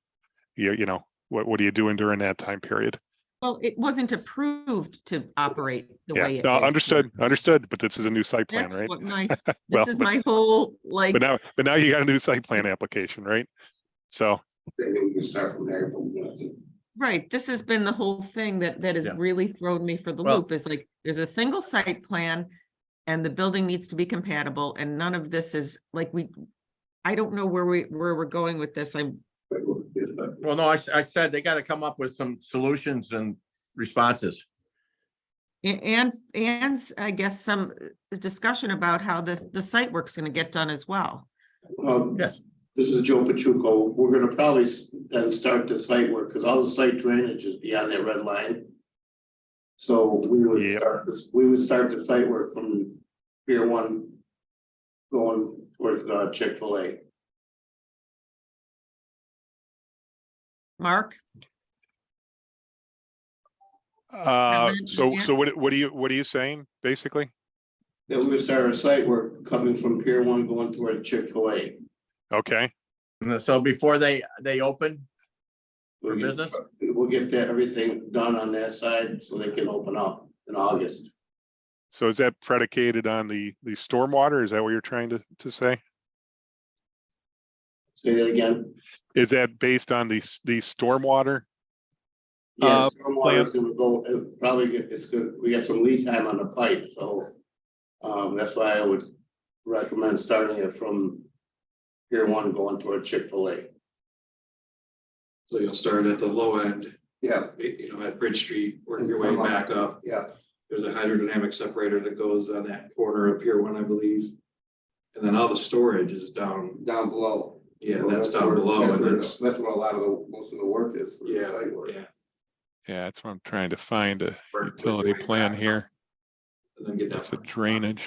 What are you doing during that time period? well, it wasn't approved to operate the way it No, is. understood, but this is a new site plan, That's right? what my, Well, this is my whole, like, but now you got a new site plan application, right? So We can start from there. But we have to- right, this has been the whole thing that has Yeah. really thrown me for the Well- loop, is like, there's a single site plan and the building needs to be compatible, and none of this is like, I don't know where we're going with this. Well, no, I said they got to come up with some solutions and responses. And I guess some discussion about how the site work's gonna get done as well. Yes. This is Joe Pachuco. We're gonna probably then start the site work, because all the site drainage is beyond that red line. So we would Yep. start the site work from Pier 1 going towards Chick-fil-A. Mark? So what are you saying, basically? That we would start our site work coming from Pier 1 going toward Chick-fil-A. Okay, So before they open for We'll get- business? We'll get everything done on that side so they can open up in August. so is that predicated on the stormwater? Is that what you're trying to say? Say that again. Is that based on the stormwater? Yes, stormwater's gonna go, it's good, we got some lead time on the pipe, so. That's why I would recommend starting it from Pier 1 going toward Chick-fil-A. So you'll start at the low end, Yeah, at Bridge Street, work your way back up. yeah, There's a hydrodynamic separator that goes on that corner of Pier 1, I believe. And then all the storage is down, down below. yeah, that's down below, and that's, That's where a lot of most of the work is for the yeah, site work. yeah. Yeah, that's what I'm trying to find, a Work your utility way plan back here up, And then get down. with the drainage.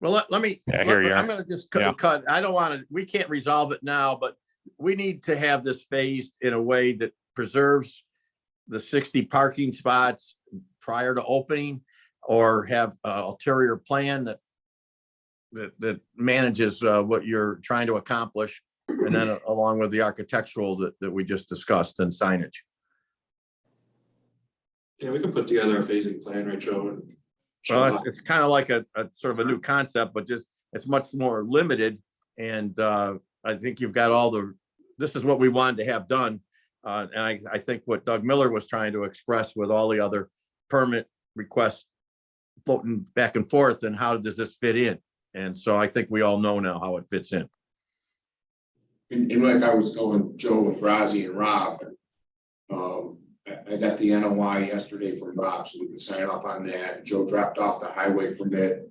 Well, let me, Yeah, here you I'm are. gonna just Yeah. cut, I don't want to, we can't resolve it now, but we need to have this phased in a way that preserves the 60 parking spots prior to opening, or have an ulterior plan that that manages what you're trying to accomplish. And then along with the architectural that we just discussed and signage. Yeah, we can put together a phasing plan, right, Joe? and show Well, how- it's kind of like a sort of a new concept, but just, it's much more limited. And I think you've got all this is what we wanted to have done. And I think what Doug Miller was trying to express with all the other permit requests floating back and forth, and how does this fit in? And so I think we all know now how it fits in. And like I was telling Joe and Razi and Rob, I got the NOI yesterday from Rob, so we can sign off on that. Joe dropped off the highway permit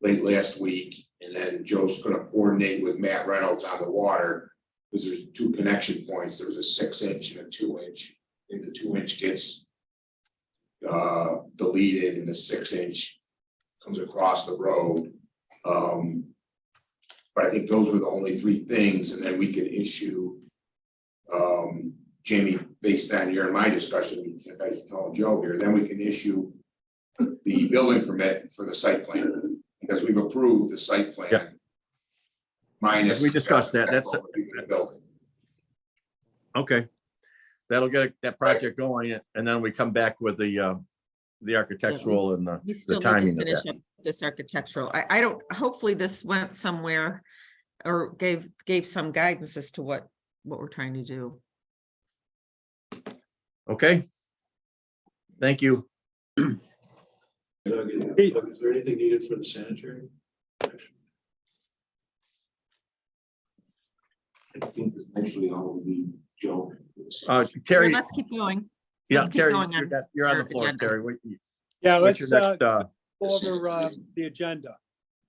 late last week, and then Joe's gonna coordinate with Matt Reynolds on the water, because there's 2 connection points. There's a 6-inch and a 2-inch, and the 2-inch gets deleted, and the 6-inch comes across the road. But I think those were the only 3 things, and then we could issue, Jamie, based on your and my discussion, like I was telling Joe here, then we can issue the building permit for the site plan, because we've approved the site plan. Yeah. Minus. We discussed that. That's the building. okay. That'll get that project going, and then we come back with the architectural and We the still need to timing of finish that. up this architectural. I don't, hopefully this went somewhere or gave some guidance as to what we're trying to do. Okay. Thank you. Doug, is there anything needed for the sanitary? I think this actually all we Joe. Terry, Let's keep going. yeah, let's keep Terry, going on you're on our the floor, agenda. Terry. Yeah, What's let's your next, go over the agenda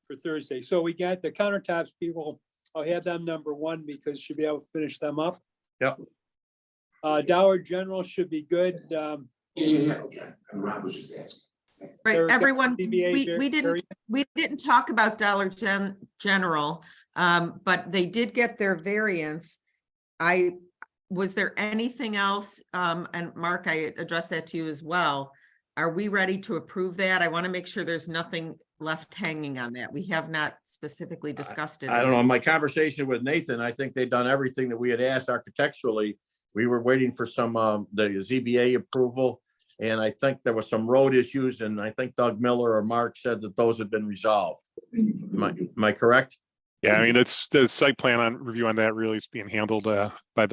for Thursday. So we got the countertops people. I'll have them number 1 because should be able to finish them up. Yep. Dollar General should be good. Yeah, okay. And Rob was just asking. Right, There- everyone, DBA we didn't talk about Dollar General, but they did get their variance. Was there anything else? And Mark, I addressed that to you as well. Are we ready to approve that? I want to make sure there's nothing left hanging on that. We have not specifically discussed it. I don't know, in my conversation with Nathan, I think they've done everything that we had asked architecturally. We were waiting for some, the ZBA approval. And I think there was some road issues, and I think Doug Miller or Mark said that those had been resolved. Am I correct? Yeah, I mean, it's the site plan on review on that really is being handled by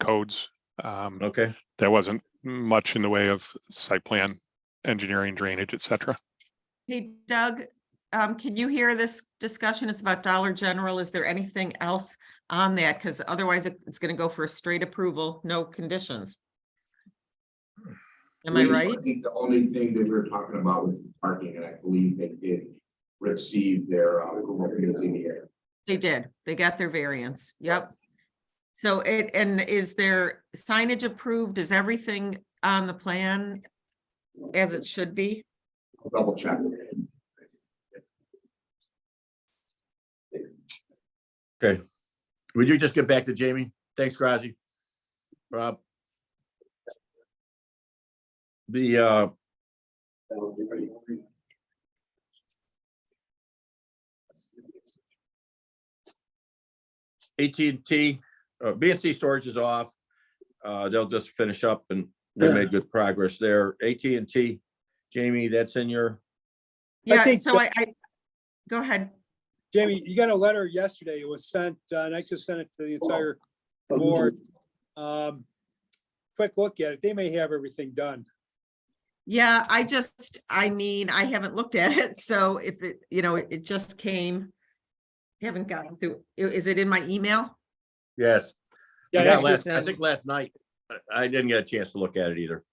codes. Okay. There wasn't much in the way of site plan, engineering, drainage, et cetera. Hey, Doug, can you hear this discussion? It's about Dollar General. Is there anything else on that? Because otherwise it's going to go for a straight approval, no conditions. Am I right? I think the only thing that we were talking about was parking, and I believe they did receive their approval in the air. They did. They got their variance. Yep. So and is their signage approved? Is everything on the plan as it should be? I'll double check. Okay. Would you just get back to Jamie? Thanks, Grazi. Rob. The AT&T, BNC storage is off. They'll just finish up, and we made good progress there. AT&T, Jamie, that's in your, Yeah, think so I go ahead. Jamie, you got a letter yesterday. It was sent, and I just sent it to the entire board. Quick look at it. They may have everything done. Yeah, I mean, I haven't looked at it, so if it, it just came. Haven't gotten through, is it in my email? yes. Yeah, Yeah, that's just- I think last night, I didn't get a chance to look at it either.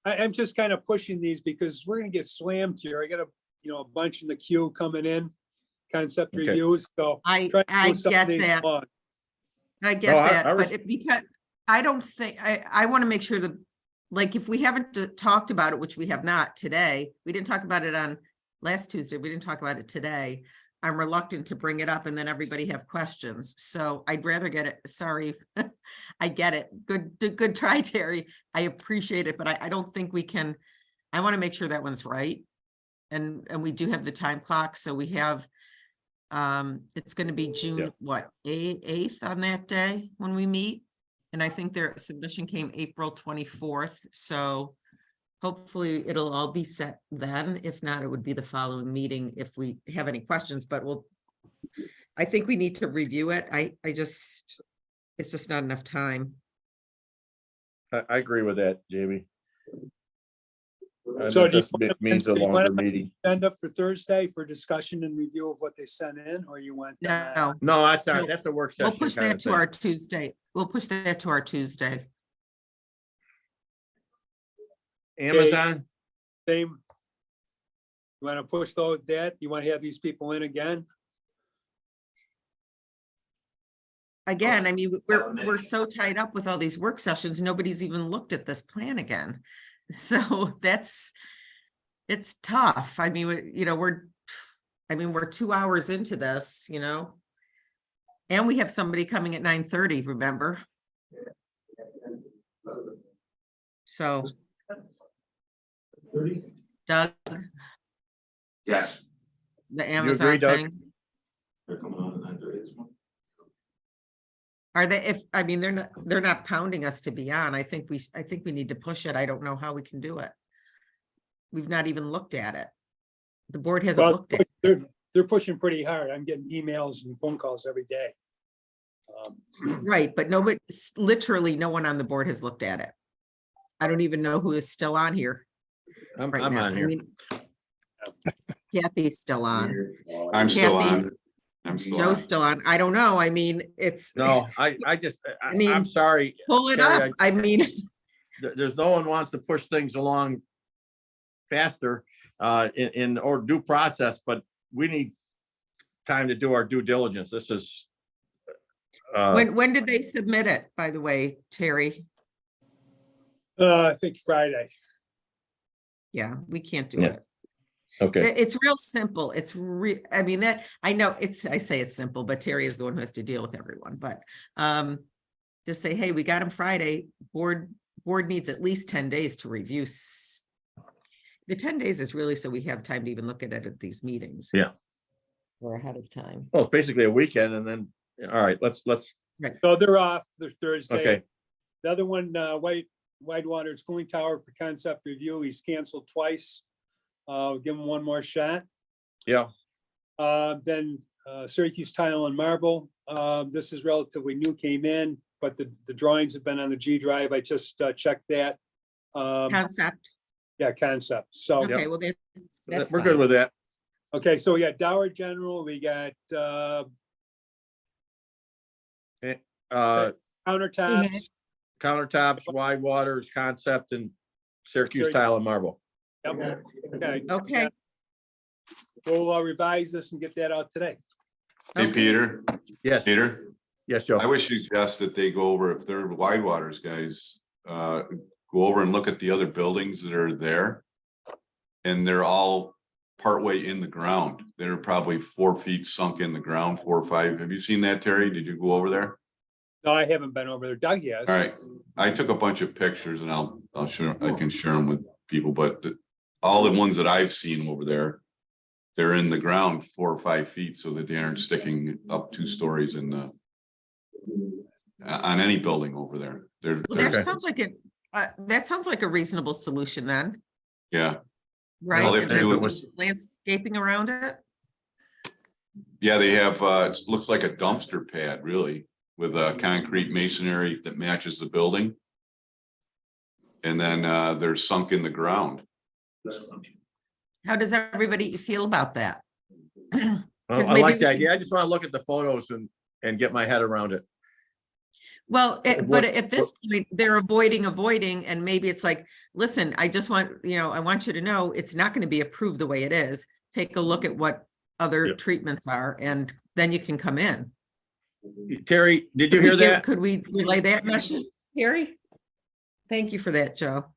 I'm just kind of pushing these because we're gonna get slammed here. I got a bunch in the queue coming in, concept Okay. reviews, so. I try to move some of get these that. along. I get I that, was- but because I don't think, I want to make sure that, like, if we haven't talked about it, which we have not today, we didn't talk about it on last Tuesday, we didn't talk about it today. I'm reluctant to bring it up and then everybody have questions. So I'd rather get it. Sorry. I get it. Good try, Terry. I appreciate it, but I don't think we can, I want to make sure that one's right. And we do have the time clock. So we have It's gonna be June, what, 8th on that day when we meet? And I think their submission came April 24th, so hopefully it'll all be set then. If not, it would be the following meeting if we have any questions, but I think we need to review it. It's just not enough time. I agree with that, Jamie. I So think do you this wanna- means a do you wanna- longer meeting. Stand up for Thursday for discussion and review of what they sent in, or you want? No, No, that's No, not, that's a work we'll session. push kind that of to thing. our Tuesday. We'll push that to our Tuesday. Amazon, Same. You want to push that? You want to have these people in again? Again, I mean, we're so tied up with all these work sessions, nobody's even looked at this plan again. So it's tough. I mean, we're 2 hours into this, And we have somebody coming at 9:30, remember? So. Doug, Yes. the agree, Amazon Doug? thing, They're coming on at 9:30 this month. are they, they're not pounding us to be on. I think we need to push it. I don't know how we can do it. We've not even looked at it. The board hasn't Well, looked at it. they're pushing pretty hard. I'm getting emails and phone calls every day. Right, but literally no one on the board has looked at it. I don't even know who is still on here I'm right I'm now. on I here. mean, Kathy's still on. I'm still Kathy, on. I'm still on. Joe's still on. I don't know. I mean, it's. No, I mean, I'm sorry. Pull it Terry, up. I mean, There's no one wants to push things along faster in or due process, but we need time to do our due diligence. This is when did they submit it, by the way, Terry? I think Friday. Yeah, we can't do Yeah. it. okay. It's real simple. I mean, I know I say it's simple, but Terry is the one who has to deal with everyone, but just say, hey, we got him Friday. Board needs at least 10 days to review. The 10 days is really so we have time to even look at it at these meetings. Yeah. Or ahead of time. Well, it's basically a weekend and then, all right, let's, So they're off. They're Thursday. okay. The other one, Whitewater's cooling tower for concept review. He's canceled twice. Give him one more shot. Yeah, Then Syracuse Tile and Marble. This is relatively new, came in, but the drawings have been on the G drive. I just checked that. Concept. Yeah, concept. So, Okay, well, that's we're fine. good with that. okay, so we got Dower General, we got countertops. Countertops, wide waters, concept, and Syracuse Syracuse. tile and marble. Yep. Okay. Okay. We'll revise this and get that out today. Hey, Okay. Peter, Yes, Peter, yes, Joe. I would suggest that they go over, if they're Wide Waters guys, go over and look at the other buildings that are there. And they're all partway in the ground. They're probably 4 feet sunk in the ground, 4 or 5. Have you seen that, Terry? Did you go over there? No, I haven't been over there. Doug has. All right, I took a bunch of pictures and I can share them with people, but all the ones that I've seen over there, they're in the ground 4 or 5 feet so that they aren't sticking up 2 stories in the on any building over there. Well, Okay. that sounds like a reasonable solution then, Yeah, right? All they have And to do there's is- landscaping around it. yeah, they have, it looks like a dumpster pad, really, with a concrete masonry that matches the building. And then they're sunk in the ground. How does everybody feel about that? Well, 'Cause I maybe like we the can- idea. I just want to look at the photos and get my head around it. Well, but What- at this point, they're avoiding, and maybe it's like, listen, I just want, I want you to know, it's not going to be approved the way it is. Take a look at what other Yep. treatments are, and then you can come in. Terry, did you hear that? Could we relay that message, Harry? Thank you for that, Joe.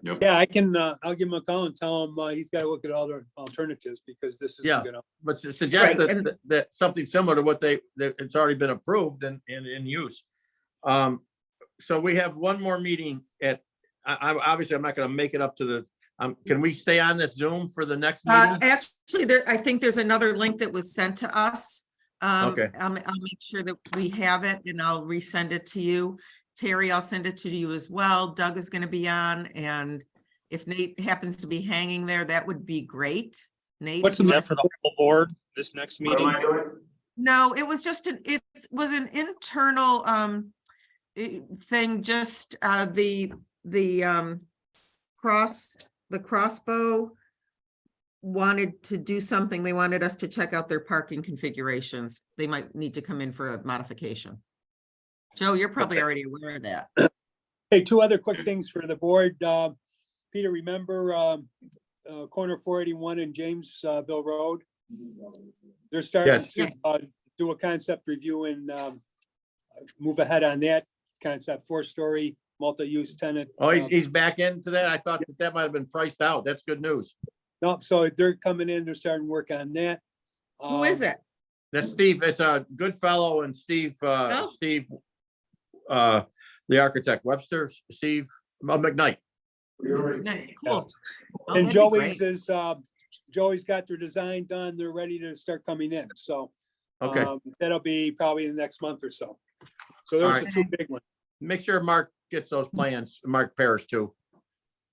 Yep. Yeah, I can, I'll give him a call and tell him he's got to look at all the alternatives because this is, Yeah. you know. But suggest Right, and- that something similar to what that it's already been approved and in use. So we have one more meeting at, obviously I'm not going to make it up to Can we stay on this Zoom for the next Uh, meeting? actually, I think there's another link that was sent to us. Okay. I'll make sure that we have it and I'll resend it to you. Terry, I'll send it to you as well. Doug is gonna be on, and if Nate happens to be hanging there, that would be great. Nate? What's if the you Is that for the whole board, this next What am meeting? I doing? No, it was just it was an internal thing, just the crossbow wanted to do something. They wanted us to check out their parking configurations. They might need to come in for a modification. Joe, you're probably already aware of that. Hey, two other quick things for the board. Peter, remember corner 481 and Jamesville Road? They're starting Yes. to do a concept review and move ahead on that concept, 4-story, multi-use tenant. Oh, he's back into that? I thought that might have been priced out. That's good news. No, so they're coming in, they're starting work on that. Who is it? That's Steve. It's a good fellow and Steve, Oh. Steve, the architect, Webster, Steve McKnight. Cool. Oh, And that'd be Joey's great. is, Joey's got their design done. They're ready to start coming in. So Okay, that'll be probably in the next month or so. So those are Alright. two big ones. make sure Mark gets those plans, Mark Paris too.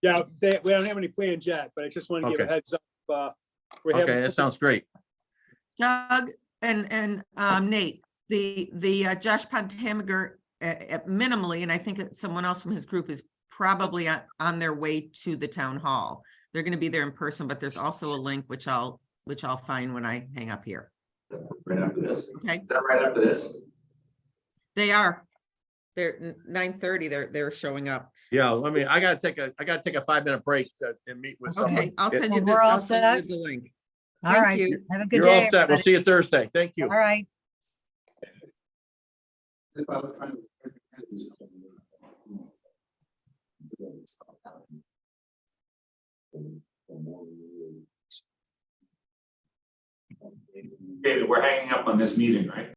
Yeah, we don't have any plans yet, but I just want to give a Okay. heads up. We're Okay, having, that sounds great. Doug and Nate, the Josh Pontamaker minimally, and I think someone else from his group is probably on their way to the town hall. They're gonna be there in person, but there's also a link which I'll find when I hang up here. Right after this. Okay, Is that right after this? they are. They're 9:30, they're showing up. Yeah, I gotta take a 5-minute break and meet with someone. Okay, I'll send you Well, the, we're all I'll send you set. the link. All Thank right. you. Have a good You're all day. set. We'll everybody. see you Thursday. Thank you. All right. David, we're hanging up on this meeting, right?